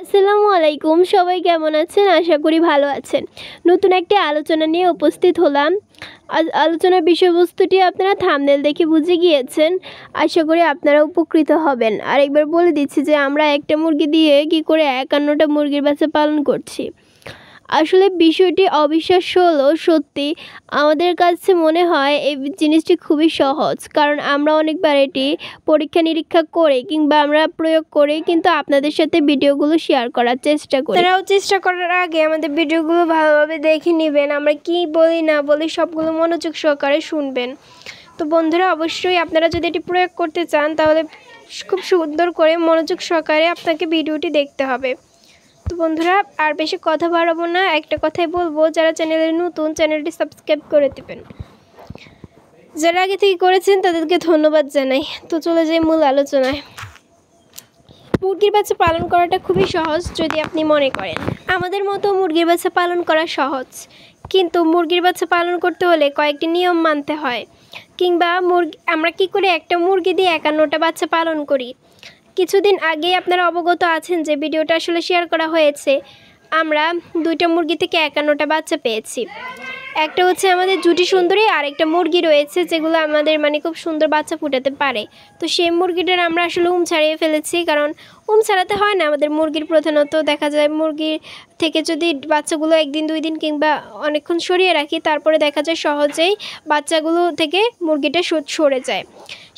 আসসালামু আলাইকুম, সবাই কেমন আছেন? আশা করি ভালো আছেন। নতুন একটি আলোচনা নিয়ে উপস্থিত হলাম। আলোচনার বিষয়বস্তুটি আপনারা থাম্বনেল দেখে বুঝে গিয়েছেন। আশা করি আপনারা উপকৃত হবেন। আরেকবার বলে দিচ্ছি যে আমরা একটা মুরগি দিয়ে কী করে ৫১টা মুরগির বাচ্চা পালন করছি। আসলে বিষয়টি অবিশ্বাস্য হলেও সত্যি আমাদের কাছে মনে হয় এই জিনিসটি খুবই সহজ, কারণ আমরা অনেকবার এটি পরীক্ষা নিরীক্ষা করে কিংবা আমরা প্রয়োগ করে কিন্তু আপনাদের সাথে ভিডিওগুলো শেয়ার করার চেষ্টা করি। তারাও চেষ্টা করার আগে আমাদের ভিডিওগুলো ভালোভাবে দেখে নেবেন, আমরা কি বলি না বলি সবগুলো মনোযোগ সহকারে শুনবেন। তো বন্ধুরা, অবশ্যই আপনারা যদি এটি প্রয়োগ করতে চান তাহলে খুব সুন্দর করে মনোযোগ সহকারে আপনাকে ভিডিওটি দেখতে হবে। তো বন্ধুরা, আর বেশি কথা বাড়াবো না, একটা কথাই বলবো, যারা চ্যানেলে নতুন চ্যানেলটি সাবস্ক্রাইব করে দেবেন। যারা আগে থেকে করেছেন তাদেরকে ধন্যবাদ জানাই। তো চলে যাই মূল আলোচনায়। মুরগির বাচ্চা পালন করাটা খুবই সহজ যদি আপনি মনে করেন আমাদের মতো মুরগির বাচ্চা পালন করা সহজ, কিন্তু মুরগির বাচ্চা পালন করতে হলে কয়েকটি নিয়ম মানতে হয়। কিংবা আমরা কি করে একটা মুরগি দিয়ে ৫১টা বাচ্চা পালন করি। কিছুদিন আগে আপনারা অবগত আছেন যে ভিডিওটা আসলে শেয়ার করা হয়েছে, আমরা 2টা মুরগি থেকে ৫১টা বাচ্চা পেয়েছি। একটা হচ্ছে আমাদের জুটি সুন্দরী, আর একটা মুরগি রয়েছে যেগুলো আমাদের খুব সুন্দর বাচ্চা ফুটাতে পারে। তো সেই মুরগিটার আমরা আসলে ছাড়িয়ে ফেলেছি, কারণ ছাড়াতে হয় না আমাদের মুরগির। প্রধানত দেখা যায় মুরগির থেকে যদি বাচ্চাগুলো 1 দিন 2 দিন কিংবা অনেকক্ষণ সরিয়ে রাখি, তারপরে দেখা যায় সহজেই বাচ্চাগুলো থেকে মুরগিটা সরে যায়।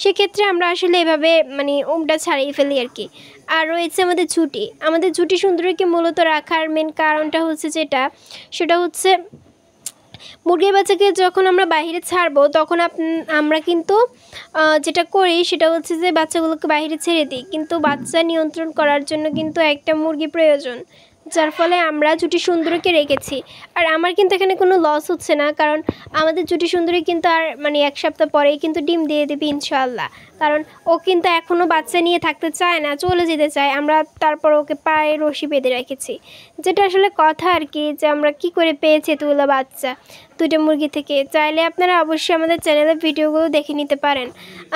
সেক্ষেত্রে আমরা আসলে এভাবে ওমটা ছাড়িয়ে ফেলি আর কি। আর রয়েছে আমাদের জুটি সুন্দরীকে মূলত রাখার মেন কারণটা হচ্ছে সেটা হচ্ছে মুরগির বাচ্চাকে যখন আমরা বাইরে ছাড়বো তখন আমরা কিন্তু যেটা করি সেটা হচ্ছে যে বাচ্চাগুলোকে বাইরে ছেড়ে দিই, কিন্তু বাচ্চা নিয়ন্ত্রণ করার জন্য কিন্তু একটা মুরগি প্রয়োজন, যার ফলে আমরা জুটি সুন্দরীকে রেখেছি। আর আমার কিন্তু এখানে কোনো লস হচ্ছে না, কারণ আমাদের জুটি সুন্দরী কিন্তু আর 1 সপ্তাহ পরেই কিন্তু ডিম দিয়ে দেবে ইনশাআল্লাহ। কারণ ও কিন্তু এখনও বাচ্চা নিয়ে থাকতে চায় না, চলে যেতে চায়। আমরা তারপর ওকে পায়ে রশি বেঁধে রেখেছি, যেটা আসলে কথা আর কি, যে আমরা কি করে পেয়েছি এতগুলো বাচ্চা 2টা মুরগি থেকে। চাইলে আপনারা অবশ্যই আমাদের চ্যানেলের ভিডিওগুলো দেখে নিতে পারেন।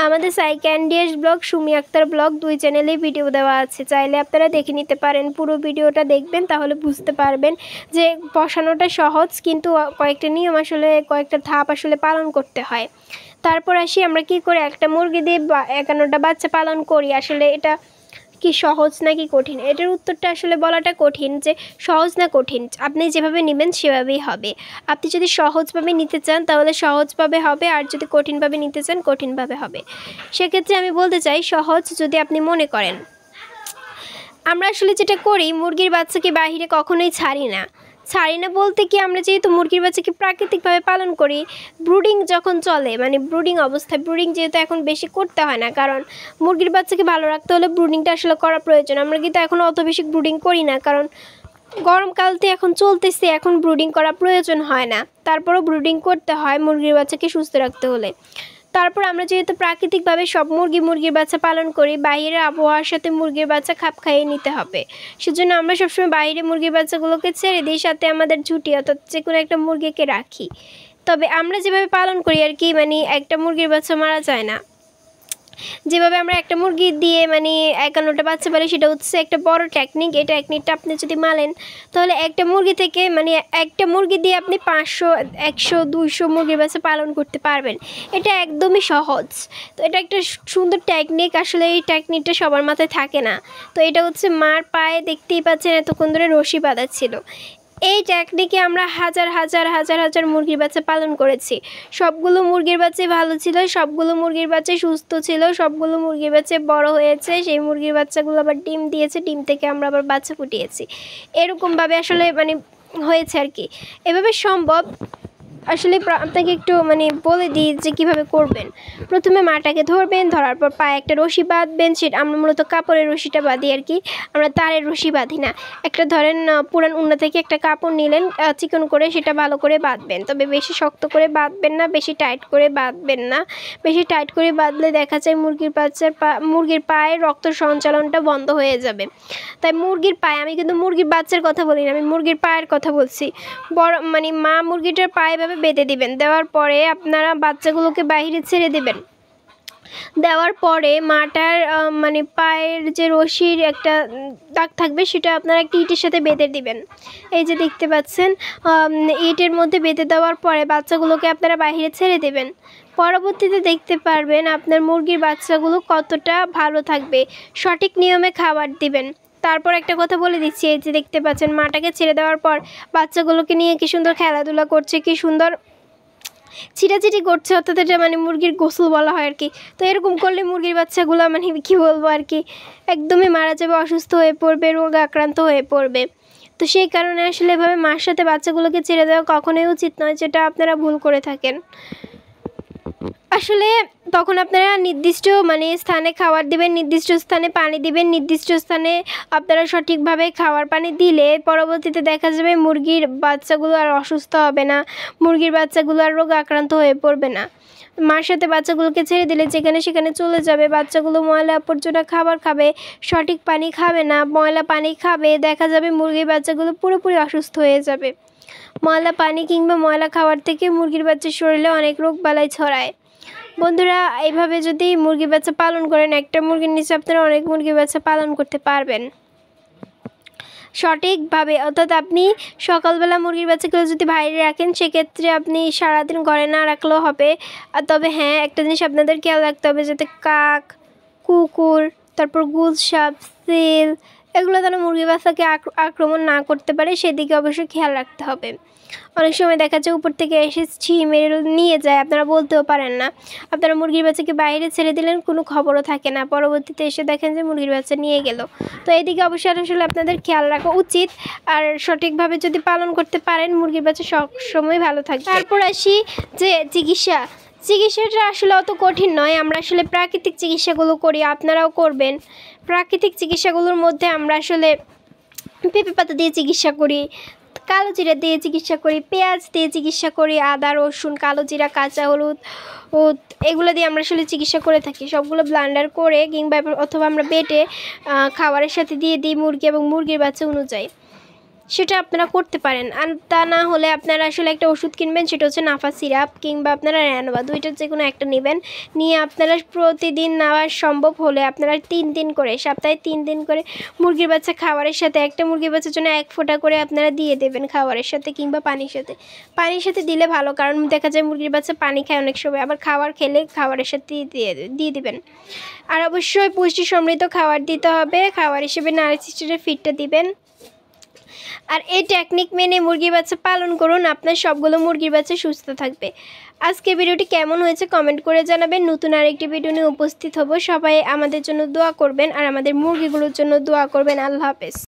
আমাদের সাইক্যান্ডিয়াস ব্লগ, সুমি আক্তার ব্লগ, 2 চ্যানেলেই ভিডিও দেওয়া আছে, চাইলে আপনারা দেখে নিতে পারেন। পুরো ভিডিওটা দেখবেন, তাহলে বুঝতে পারবেন যে বসানোটা সহজ, কিন্তু কয়েকটা নিয়ম আসলে, কয়েকটা ধাপ আসলে পালন করতে হয়। তারপর আসি আমরা কি করে একটা মুরগি দিয়ে ৫১টা বাচ্চা পালন করি। আসলে এটা কি সহজ নাকি কঠিন, এটার উত্তরটা আসলে বলাটা কঠিন, যে সহজ না কঠিন। আপনি যেভাবে নেবেন সেভাবেই হবে। আপনি যদি সহজভাবে নিতে চান তাহলে সহজভাবে হবে, আর যদি কঠিনভাবে নিতে চান কঠিনভাবে হবে। সেক্ষেত্রে আমি বলতে চাই সহজ যদি আপনি মনে করেন। আমরা আসলে যেটা করি, মুরগির বাচ্চাকে বাইরে কখনোই ছাড়ি না বলতে কি, আমরা যেহেতু মুরগির বাচ্চাকে প্রাকৃতিকভাবে পালন করি, ব্রুডিং যখন চলে ব্রুডিং অবস্থায়, ব্রুডিং যেহেতু এখন বেশি করতে হয় না, কারণ মুরগির বাচ্চাকে ভালো রাখতে হলে ব্রুডিংটা আসলে করা প্রয়োজন। আমরা কিন্তু এখন অত বেশি ব্রুডিং করি না, কারণ গরমকালতে এখন চলতেছে, এখন ব্রুডিং করা প্রয়োজন হয় না। তারপরেও ব্রুডিং করতে হয় মুরগির বাচ্চাকে সুস্থ রাখতে হলে। তারপর আমরা যেহেতু প্রাকৃতিকভাবে সব মুরগির বাচ্চা পালন করি, বাইরের আবহাওয়ার সাথে মুরগির বাচ্চা খাপ খাইয়ে নিতে হবে। সেজন্য আমরা সবসময় বাইরে মুরগির বাচ্চাগুলোকে ছেড়ে দিই, সাথে আমাদের ঝুঁটি অর্থাৎ যে কোনো একটা মুরগিকে রাখি। তবে আমরা যেভাবে পালন করি আর কি, একটা মুরগির বাচ্চা মারা যায় না। যেভাবে আমরা একটা মুরগি দিয়ে ৫১টা বাচ্চা পারি, সেটা হচ্ছে একটা বড় টেকনিক। এই টেকনিকটা আপনি যদি মানেন তাহলে একটা মুরগি থেকে একটা মুরগি দিয়ে আপনি 500, 100, 200 মুরগির বাচ্চা পালন করতে পারবেন। এটা একদমই সহজ। তো এটা একটা সুন্দর টেকনিক। আসলে এই টেকনিকটা সবার মাথায় থাকে না। তো এটা হচ্ছে মার পায়ে দেখতেই পাচ্ছেন এতক্ষণ ধরে রশি বাঁধা ছিল। এই টেকনিকে আমরা হাজার হাজার মুরগির বাচ্চা পালন করেছি। সবগুলো মুরগির বাচ্চাই ভালো ছিল, সবগুলো মুরগির বাচ্চাই সুস্থ ছিল, সবগুলো মুরগির বাচ্চা বড় হয়েছে। সেই মুরগির বাচ্চাগুলো আবার ডিম দিয়েছে, ডিম থেকে আমরা আবার বাচ্চা ফুটিয়েছি। এরকমভাবে আসলে হয়েছে আর কি। এভাবে সম্ভব। আসলে আপনাকে একটু বলে দিই যে কীভাবে করবেন। প্রথমে মাটাকে ধরবেন, ধরার পর পায়ে একটা রশি বাঁধবেন। সেটা আমরা মূলত কাপড়ের রশিটা বাঁধি আর কি, আমরা তারের রশি বাঁধি না। একটা ধরেন পুরান উন্না থেকে একটা কাপড় নিলেন, চিকন করে সেটা ভালো করে বাঁধবেন। তবে বেশি শক্ত করে বাঁধবেন না, বেশি টাইট করে বাঁধবেন না। বেশি টাইট করে বাঁধলে দেখা যায় মুরগির পায়ে রক্ত সঞ্চালনটা বন্ধ হয়ে যাবে। তাই মুরগির পায়ে, আমি কিন্তু মুরগির বাচ্চার কথা বলি না, আমি মুরগির পায়ের কথা বলছি। বড় মা মুরগিটার পায়ে বেঁধে দিবেন। দেওয়ার পরে আপনারা বাচ্চাগুলোকে বাইরে ছেড়ে দিবেন। দেওয়ার পরে মাটার মানে পায়ের যে রশির একটা দাগ থাকবে সেটা আপনারা একটা ইটের সাথে বেঁধে দিবেন। এই যে দেখতে পাচ্ছেন, ইটের মধ্যে বেঁধে দেওয়ার পরে বাচ্চাগুলোকে আপনারা বাইরে ছেড়ে দেবেন। পরবর্তীতে দেখতে পারবেন আপনার মুরগির বাচ্চাগুলো কতটা ভালো থাকবে। সঠিক নিয়মে খাবার দিবেন। তারপর একটা কথা বলে দিচ্ছি, এই যে দেখতে পাচ্ছেন মাটাকে ছেড়ে দেওয়ার পর বাচ্চাগুলোকে নিয়ে কি সুন্দর খেলাধুলা করছে, কি সুন্দর ছিটাছিটি করছে, অর্থাৎ এটা মানে মুরগির গোসল বলা হয় আর কি। তো এরকম করলে মুরগির বাচ্চাগুলো মানে কী বলবো আর কি, একদমই মারা যাবে, অসুস্থ হয়ে পড়বে, রোগে আক্রান্ত হয়ে পড়বে। তো সেই কারণে আসলে এভাবে মার সাথে বাচ্চাগুলোকে ছেড়ে দেওয়া কখনোই উচিত নয়, যেটা আপনারা ভুল করে থাকেন। আসলে তখন আপনারা নির্দিষ্ট মানে স্থানে খাবার দিবেন, নির্দিষ্ট স্থানে পানি দিবেন, নির্দিষ্ট স্থানে আপনারা সঠিকভাবে খাবার পানি দিলে পরবর্তীতে দেখা যাবে মুরগির বাচ্চাগুলো আর অসুস্থ হবে না, মুরগির বাচ্চাগুলো আর রোগ আক্রান্ত হয়ে পড়বে না। মার সাথে বাচ্চাগুলোকে ছেড়ে দিলে যেখানে সেখানে চলে যাবে, বাচ্চাগুলো ময়লা আবর্জনা খাবার খাবে, সঠিক পানি খাবে না, ময়লা পানি খাবে, দেখা যাবে মুরগির বাচ্চাগুলো পুরোপুরি অসুস্থ হয়ে যাবে। ময়লা পানি কিংবা ময়লা খাবার থেকে মুরগির বাচ্চার শরীরে অনেক রোগ বালাই ছড়ায়। বন্ধুরা, এইভাবে যদি মুরগি বাচ্চা পালন করেন, একটা মুরগির নিচে আপনারা অনেক মুরগি বাচ্চা পালন করতে পারবেন সঠিকভাবে। অর্থাৎ আপনি সকালবেলা মুরগির বাচ্চাগুলো যদি বাইরে রাখেন, সেক্ষেত্রে আপনি সারাদিন ঘরে না রাখলেও হবে। আর তবে হ্যাঁ, একটা জিনিস আপনাদের খেয়াল রাখতে হবে, যাতে কাক, কুকুর, তারপর গুলসাপ, সিল এগুলো যেন মুরগির বাচ্চাকে আক্রমণ না করতে পারে, সেদিকে অবশ্যই খেয়াল রাখতে হবে। অনেক সময় দেখা যায় উপর থেকে এসে মেরে নিয়ে যায়, আপনারা বলতেও পারেন না। আপনারা মুরগির বাচ্চাকে বাইরে ছেড়ে দিলেন, কোনো খবরও থাকে না, পরবর্তীতে এসে দেখেন যে মুরগির বাচ্চা নিয়ে গেল। তো এইদিকে অবশ্যই আসলে আপনাদের খেয়াল রাখা উচিত। আর সঠিকভাবে যদি পালন করতে পারেন, মুরগির বাচ্চা সবসময় ভালো থাকবে। তারপর আসি যে চিকিৎসাটা আসলে অত কঠিন নয়। আমরা আসলে প্রাকৃতিক চিকিৎসাগুলো করি, আপনারাও করবেন। প্রাকৃতিক চিকিৎসাগুলোর মধ্যে আমরা আসলে পেঁপে পাতা দিয়ে চিকিৎসা করি, কালো জিরা দিয়ে চিকিৎসা করি, পেঁয়াজ দিয়ে চিকিৎসা করি, আদা, রসুন, কালো জিরা, কাঁচা হলুদ এগুলো দিয়ে আমরা আসলে চিকিৎসা করে থাকি। সবগুলো ব্লেন্ডার করে কিংবা অথবা আমরা বেটে খাবারের সাথে দিয়ে দিই মুরগি এবং মুরগির বাচ্চা অনুযায়ী। সেটা আপনারা করতে পারেন। আর তা না হলে আপনারা আসলে একটা ওষুধ কিনবেন, সেটা হচ্ছে নাফা সিরাপ, কিংবা আপনারা র্যানোভা, দুইটার যে কোনো একটা নেবেন। নিয়ে আপনারা প্রতিদিন নেওয়া সম্ভব হলে আপনারা 3 দিন করে, সপ্তাহে 3 দিন করে মুরগির বাচ্চা খাবারের সাথে, একটা মুরগির বাচ্চার জন্য 1 ফোঁটা করে আপনারা দিয়ে দেবেন খাবারের সাথে কিংবা পানির সাথে দিলে ভালো। কারণ দেখা যায় মুরগির বাচ্চা পানি খায় অনেক সময়, আবার খাবার খেলে খাবারের সাথে দিয়ে দিবেন। আর অবশ্যই পুষ্টি সমৃদ্ধ খাবার দিতে হবে। খাবার হিসেবে নারিশ ফিডটা দিবেন। আর এই টেকনিক মেনে মুরগির বাচ্চা পালন করুন, আপনার সবগুলো মুরগির বাচ্চা সুস্থ থাকবে। আজকে ভিডিওটি কেমন হয়েছে কমেন্ট করে জানাবেন। নতুন আরেকটি ভিডিও নিয়ে উপস্থিত হব। সবাই আমাদের জন্য দোয়া করবেন আর আমাদের মুরগিগুলোর জন্য দোয়া করবেন। আল্লাহ হাফেজ।